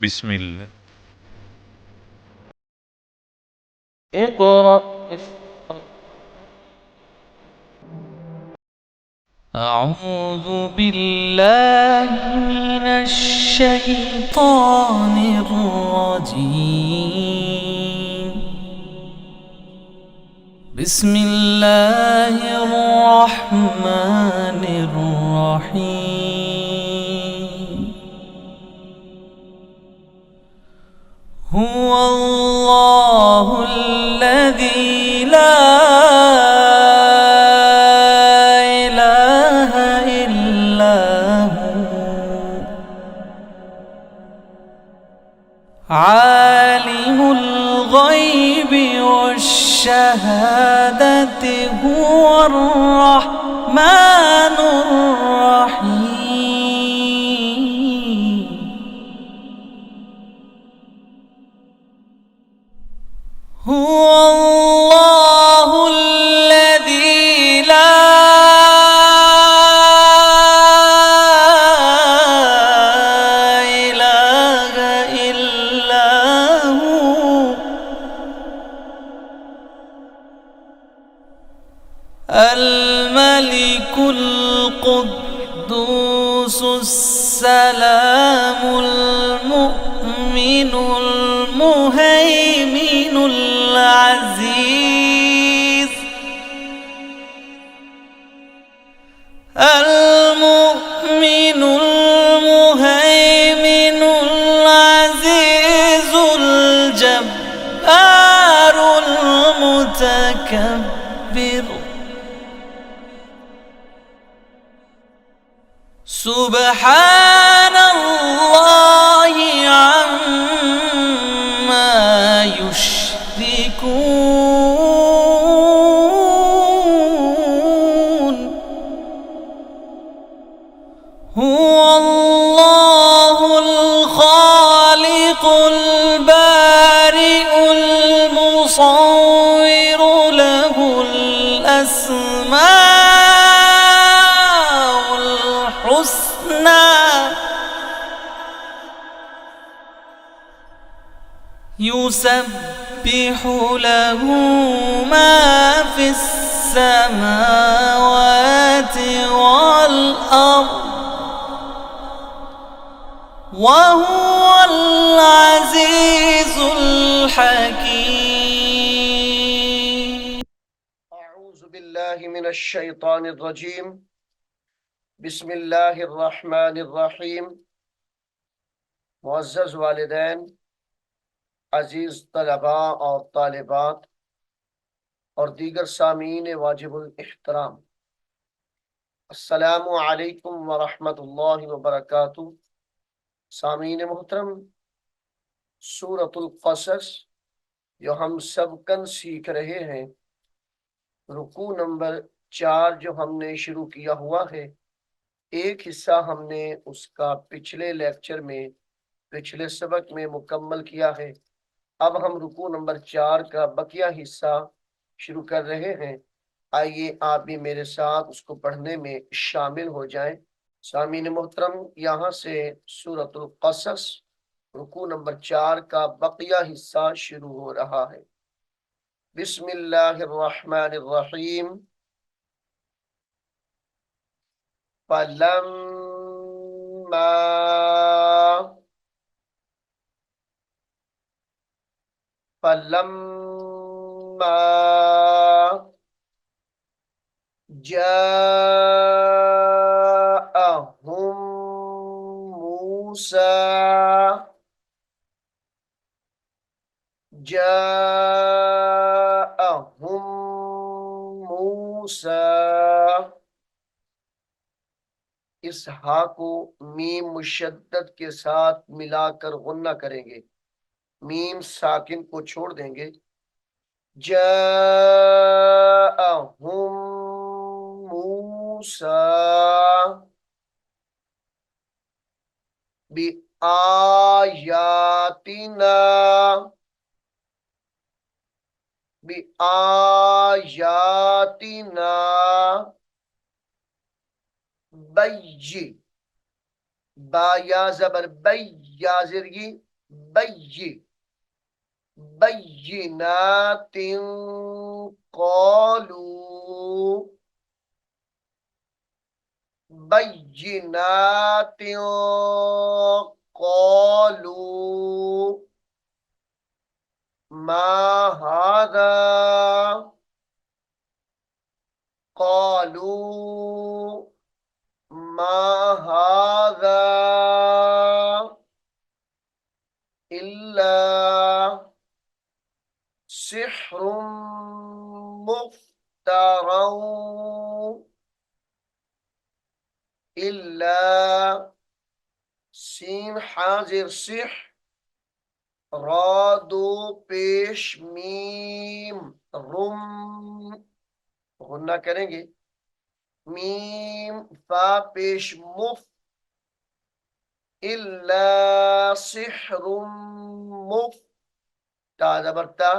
बिस्मिल्लाह। اقرأ. أعوذ بالله من الشيطان الرجيم. بسم الله الرحمن الرحيم. هو الله الذي لا إله إلا هو عالم الغيب والشهادة هو الرحمن الرحيم. هو الله الذي لا إله إلا هو الملك القدوس السلام المؤمن المهيمن العزيز المؤمن المهيمن العزيز الجبار المتكبر. سبحان الله عما يشركون. هو الله الخالق البارئ المصور له الأسماء الحسنى يسبح له ما في السماوات والأرض وهو العزيز الحكيم. أعوذ بالله من الشيطان الرجيم. بسم الله الرحمن الرحیم. मुअज़्ज़ज़ वालिदैन, अजीज तलबा और तालिबात और दीगर सामीन वाजिबुल इहतराम, अस्सलामु अलैकुम व रहमतुल्लाहि व बरकातुहू। सामीन मोहतरम, सूरतुल क़सस जो हम सबकन सीख रहे हैं, रुकू नंबर 4 जो हमने शुरू किया हुआ है, एक हिस्सा हमने उसका पिछले लेक्चर में, पिछले सबक में मुकम्मल किया है। अब हम रुकू नंबर 4 का बकिया हिस्सा शुरू कर रहे हैं। आइए आप भी मेरे साथ उसको पढ़ने में शामिल हो जाएं। सामीन मोहतरम, यहाँ से सूरतुल क़सस रुकू नंबर 4 का बकिया हिस्सा शुरू हो रहा है। बिस्मिल्लाहिर्रहमानिर्रहीम। फलम्मा फलम्मा जाअहुम मूसा जाअहुम मूसा। इस हा को मीम मुशद्दद के साथ मिलाकर गुन्ना करेंगे, मीम साकिन को छोड़ देंगे। जाअहुम मूसा बि आयातिना बि आयातिना बैय्यी, बा या ज़बर बै, या ज़िरगी, बय्यि बय्यिनातिन क़ालू बय्यिनातिन क़ालू मा हादा क़ालू मा हादा इल्ला सिह्रुम मुफ्तरौ इल्ला सीन हाजिर सिह रा दो पेश मीम रुम गुन्ना करेंगे मीम फा पेश मुफ इल्ला सिह्रुम मुफ ता जबरता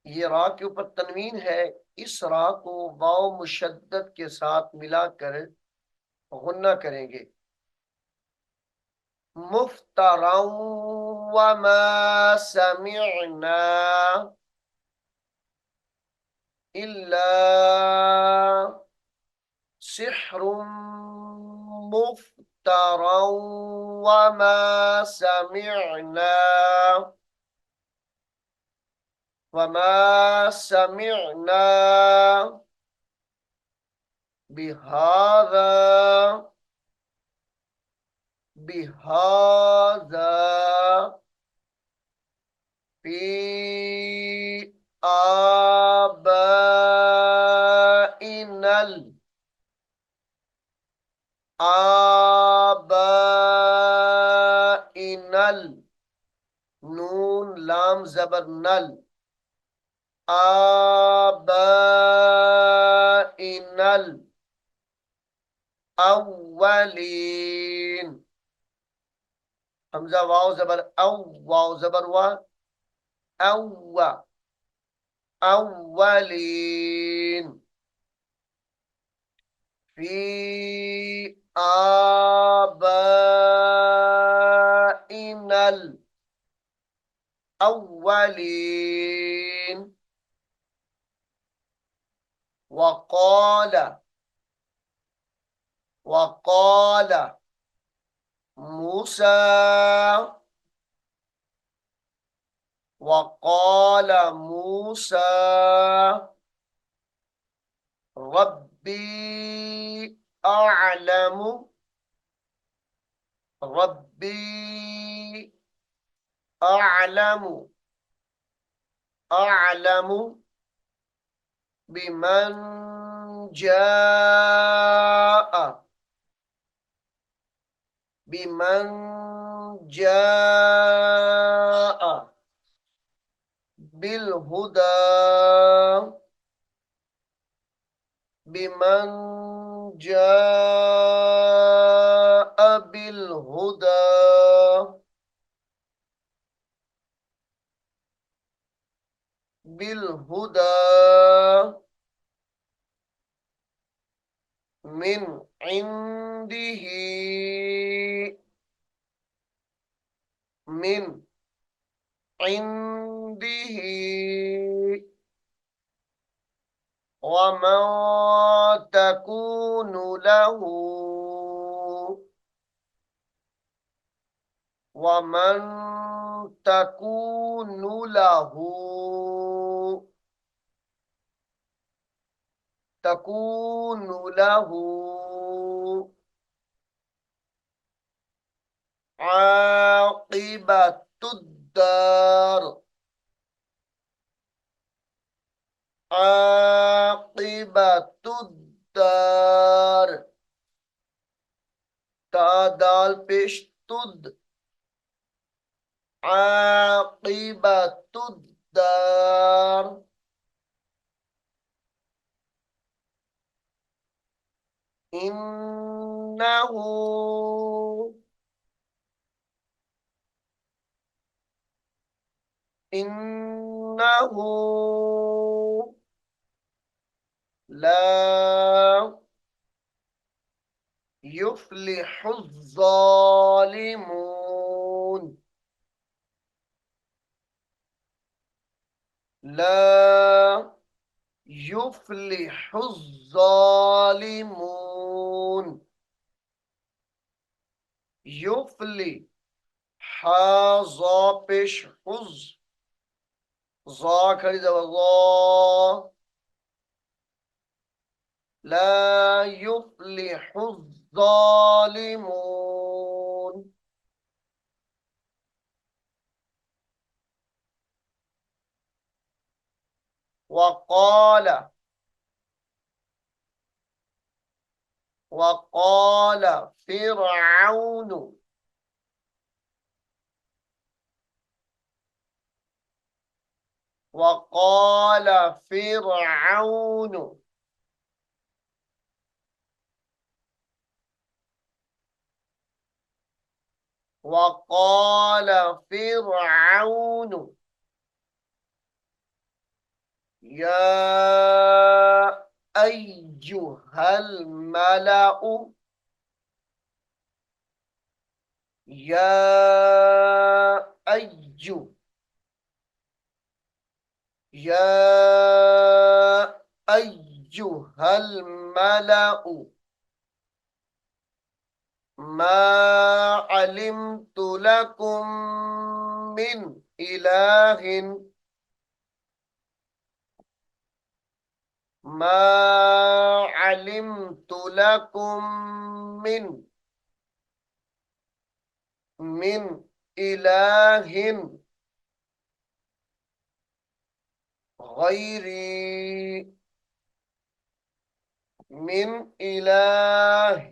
ये रा के ऊपर तनवीन है। इस रा को वाव मुशद्दद के साथ मिलाकर गुन्ना करेंगे मुफ्तरौ वमा समिअना इल्ला सिह्रुम मुफ्तरौ वमा समिअना बिहाज़ा बिहाज़ा फी आबाइनल आबाइनल नून लाम जबर नल आबाइनल अव्वलीन हमजा वाव जबर वाव जबर वा अव्वा अव्वलीन फी आबाइनल अव्वलीन वक़ाल वक़ाल मूसा वक़ाल मूसा रब्बी अअलमु रब्बी अअलमु अअलमु बिमन जाअ बिमन जाअ बिलहुदा बिमन जाअ बिलहुदा बिलहुदा मिन इंदिही मिन इंदिही वमा तकूनु लहू वमन तकूनु लहू तकूनु लहू आक़िबतुद्दार आक़िबतुद्दार ता दाल पेश तुद आक़िबतुद्दार इन्नहु इन्नहु ला युफ्लिहुज़्ज़ालिमून لا يفلح الظالمون. يفلح، حاظا پیش حز، ظا کری زبر ظا. لا يفلح الظالمون. وقال، وقال فرعون، وقال فرعون. وقال فرعون يا أيها الملأ، يا أيها، يا أيها الملأ، ما علمت لكم من إله، ما علمت لكم من إله غيري، من إله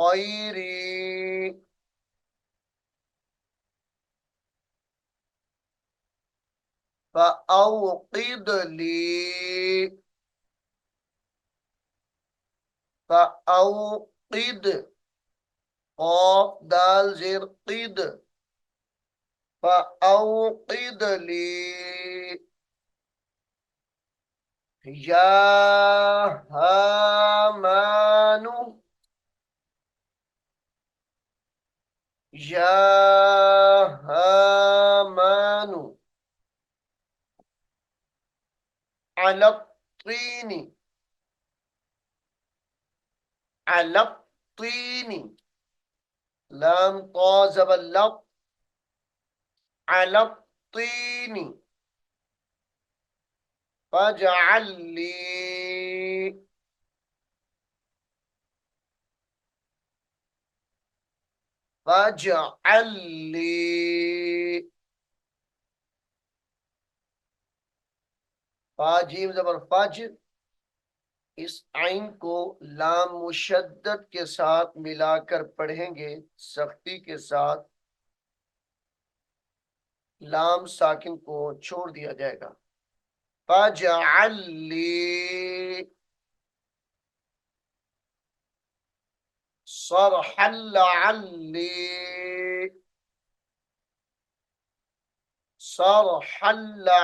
غيري. فأوقد لي، فأوقد، قاف دال زير قد، فأوقد لي يا هامان، يا هامان على الطين، على الطين، لام طا زبر لط، على الطين فاجعل لي، فاجعل لي، फाजीम जबर फज, इस आइन को लाम मुशद्दद के साथ मिलाकर पढ़ेंगे सख्ती के साथ, लाम साकिन को छोड़ दिया जाएगा। फजअल्ली सरहल्लअल्ली, सरहल्लअल्ली।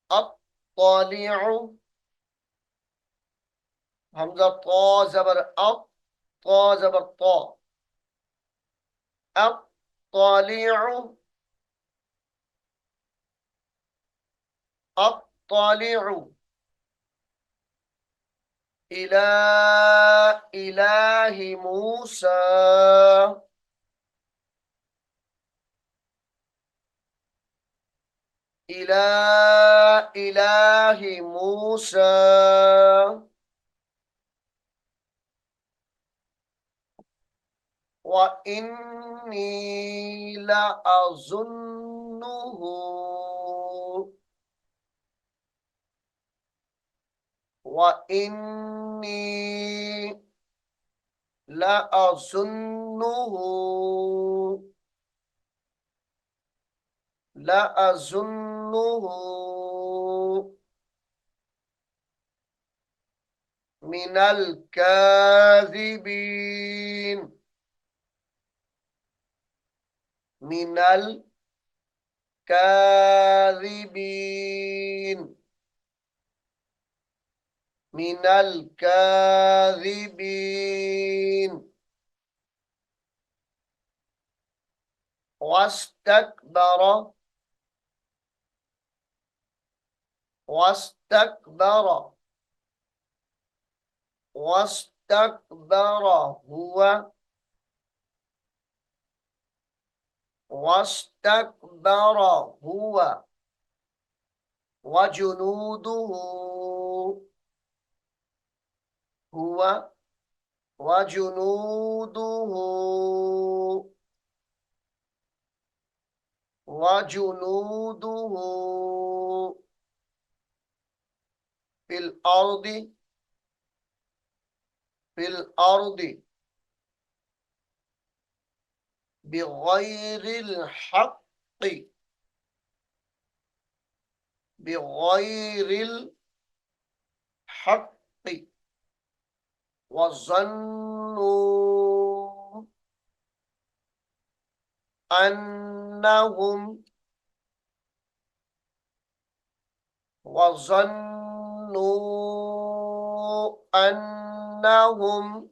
अत्तालिउ, हमजा ता जबर अत, ता जबर ता, अत्तालिउ, अत्तालिउ इला इलाहि मूसा, इला इलाहि मूसा। व इन्नी लअज़ुन्नुहु, व इन्नी लअज़ुन्नुहु, लअज़ुन्नुहु मिनल काज़िबीन, मिनल काज़िबीन, मिनल काज़िबीन। واستكبر واستكبر واستكبر هو واستكبر هو وجنوده هو وجنوده وجنوده في الأرض في الأرض بغير الحق بغير الحق وظنوا أنهم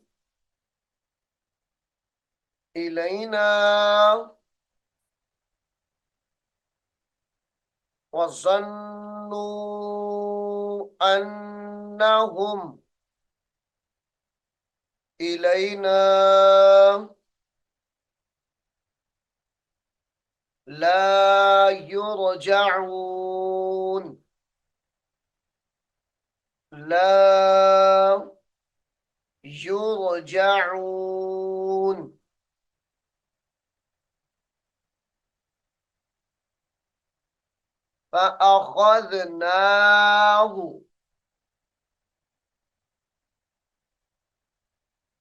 إلينا وظنوا أنهم إلينا لا يرجعون لا يرجعون فأخذناه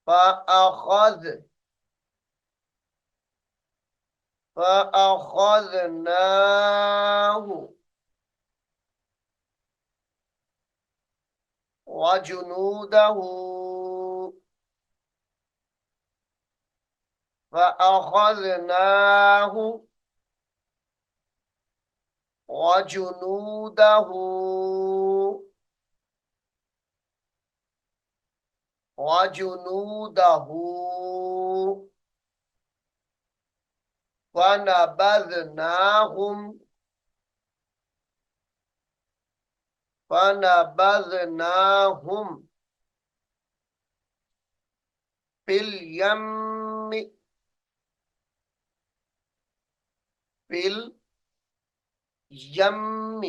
فأخذ فأخذناه وجنوده فأخذناه وجنوده وجنوده فنبذناهم فنبذناهم في اليم في اليم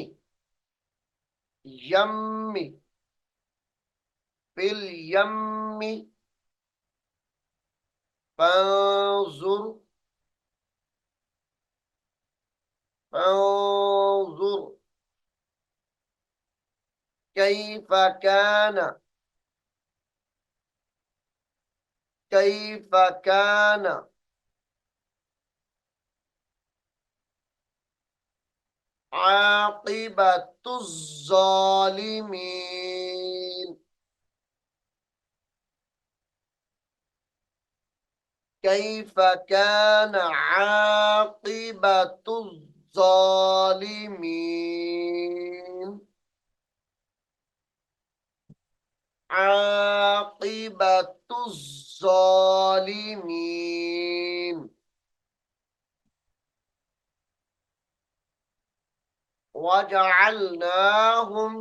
يم في اليم فانظر فانظر كيف كان كيف كان عاقبة الظالمين كيف كان عاقبة الظالمين عاقبة الظالمين وجعلناهم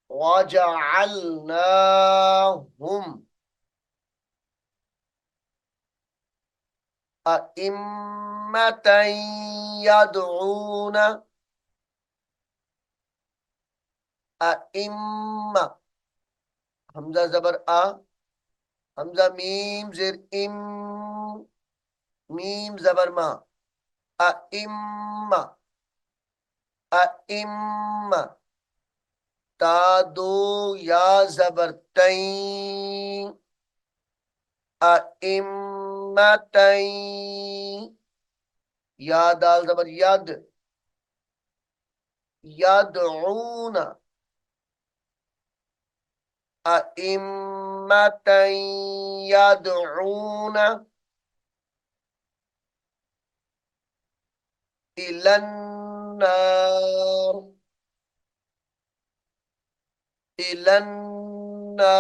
وجعلناهم أئمة يدعون أئمة همزة زبر همزة ميم زر ميم زبر ما أئمة أئمة تا دو يا زبر تين أئمتين يا دال زبر يد يدعون أئمة يدعون إلى النار إلى النار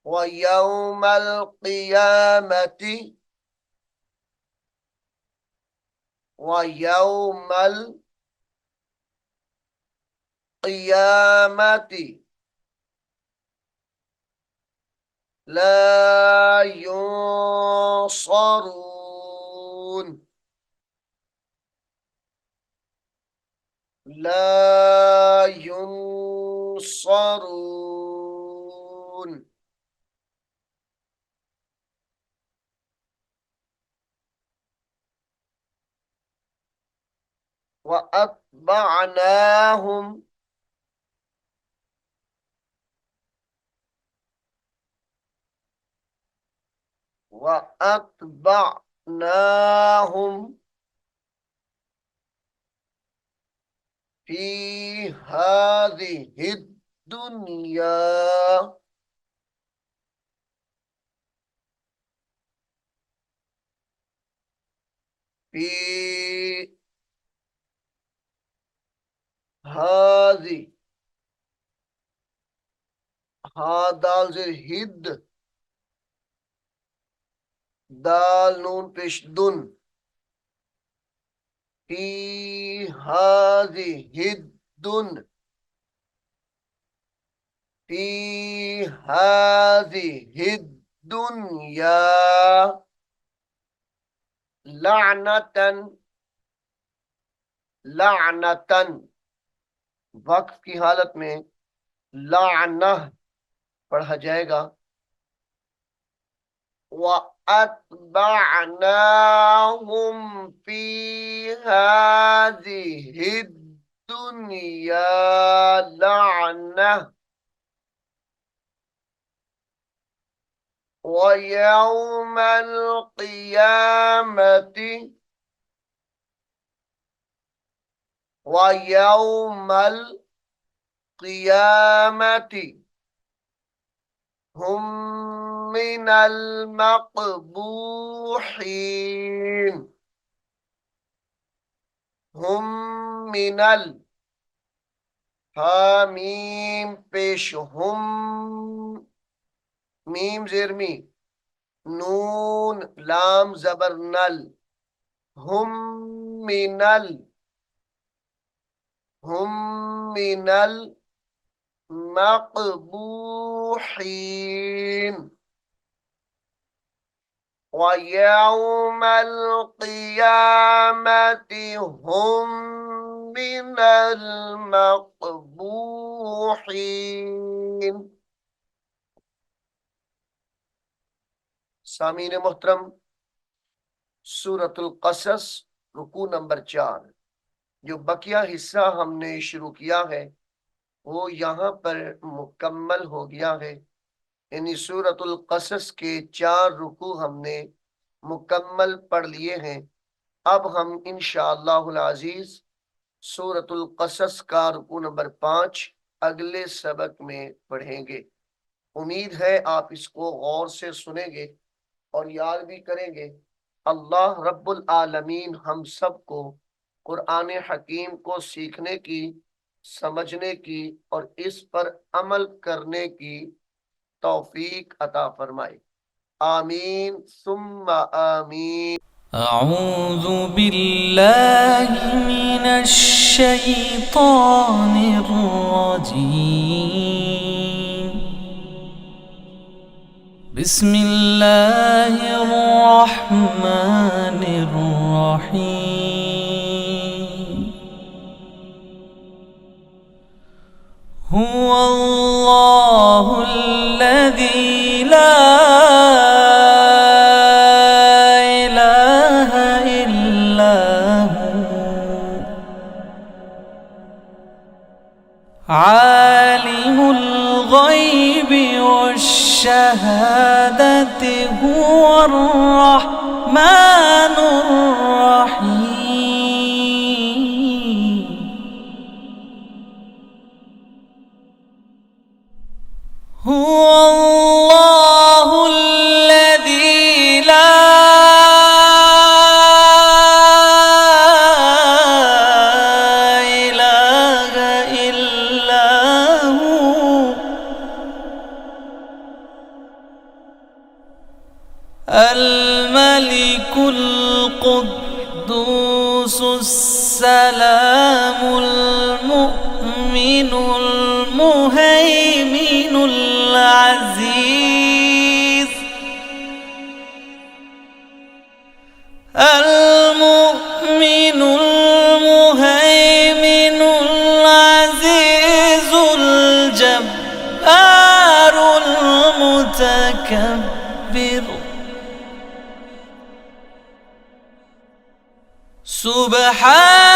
ويوم القيامة ويوم القيامة لا ينصرون لا ينصرون. وأتبعناهم وأتبعناهم في هذه الدنيا في هذه दाल से हिद दाल नून पेश दुन في هذه الدن في هذه الدنيا لعنة لعنة वक्फ की हालत में लाना पढ़ा जाएगा। وأتبعناهم في هذه الدنيا لعنة ويوم القيامة هم من المقبوحين هم من حاميم पेश हम मीम जेरमी नून लाम जबर नल हम मिनल मक़बूहीन वयौम القيامة هم من المقबूहीन। सामीन मोहतरम, सूरतुल क़सस रुकू नंबर 4 जो बकिया हिस्सा हमने शुरू किया है वो यहाँ पर मुकम्मल हो गया है। यानी सूरतुल क़सस के 4 रुकू हमने मुकम्मल पढ़ लिए हैं। अब हम इंशाअल्लाहुल अज़ीज सूरतुल क़सस का रुकू नंबर 5 अगले सबक में पढ़ेंगे। उम्मीद है आप इसको गौर से सुनेंगे और याद भी करेंगे। अल्लाह रब्बुल आलमीन हम सबको कुरान हकीम को सीखने की, समझने की और इस पर अमल करने की तौफीक अता फरमाए। आमीन सुम्मा आमीन। أعوذ بالله من الشيطان الرجيم بسم الله الرحمن الرحيم هو الله الذي لا إله إلا هو عالم الغيب والشهادة هو الرحمن الرحيم هو الله الذي لا إله إلا هو الملك القدوس السلام المؤمن المهيمن العزيز المؤمن المهيمن العزيز الجبار المتكبر سبحان